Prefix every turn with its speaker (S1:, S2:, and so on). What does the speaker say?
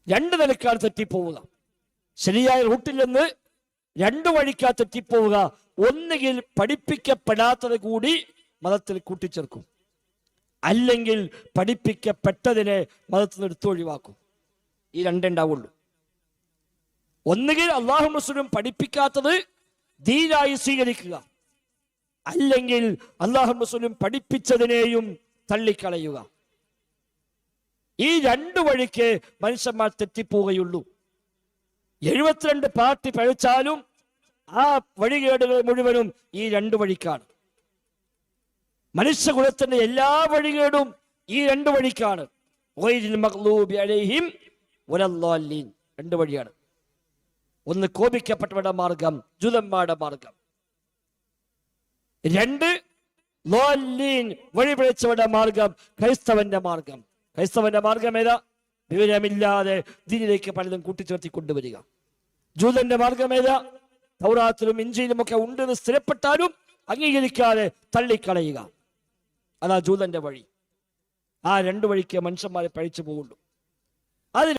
S1: രണ്ട് നിലക്കാണ് തെറ്റിപ്പോവുക. ശരിയായ റൂട്ടിൽ നിന്ന് രണ്ടു വഴിക്കാ തെറ്റിപ്പോവുക. ഒന്നുകിൽ പഠിപ്പിക്കപ്പെടാത്തത് കൂടി മതത്തിൽ കൂട്ടിച്ചേർക്കും, അല്ലെങ്കിൽ പഠിപ്പിക്കപ്പെട്ടതിനെ മതത്തിൽ നിന്ന് എടുത്തു ഒഴിവാക്കും. ഈ രണ്ടുണ്ടാവുള്ളൂ. ഒന്നുകിൽ അള്ളാഹു റസൂലും പഠിപ്പിക്കാത്തത് ദീനായി സ്വീകരിക്കുക, അല്ലെങ്കിൽ അള്ളാഹു റസൂലും പഠിപ്പിച്ചതിനെയും തള്ളിക്കളയുക. ഈ രണ്ടു വഴിക്ക് മനുഷ്യന്മാർ തെറ്റിപ്പോവുകയുള്ളൂ. 72 പാർട്ടി പഴിച്ചാലും ആ വഴികേടുകൾ മുഴുവനും ഈ രണ്ടു വഴിക്കാണ്. മനുഷ്യകുലത്തിന്റെ എല്ലാ വഴികേടും ഈ രണ്ടു വഴിക്കാണ്. രണ്ട് വഴിയാണ്. ഒന്ന് കോപിക്കപ്പെട്ടവരുടെ മാർഗം, ജൂതന്മാരുടെ മാർഗം. രണ്ട് വഴിപിഴച്ചവരുടെ മാർഗം, ക്രൈസ്തവന്റെ മാർഗം. ക്രൈസ്തവന്റെ മാർഗം ഏതാ? വിവരമില്ലാതെ ദീനിലേക്ക് പലതും കൂട്ടിച്ചേർത്തി കൊണ്ടുവരിക. ജൂതന്റെ മാർഗം ഏതാ? തൗറാത്തിലും ഇഞ്ചിയിലും ഒക്കെ ഉണ്ടെന്ന് സ്ഥിരപ്പെട്ടാലും അംഗീകരിക്കാതെ തള്ളിക്കളയുക. അതാ ജൂതന്റെ വഴി. ആ രണ്ടു വഴിക്ക് മനുഷ്യന്മാരെ പഴിച്ചു പോകുള്ളൂ. അതിൽ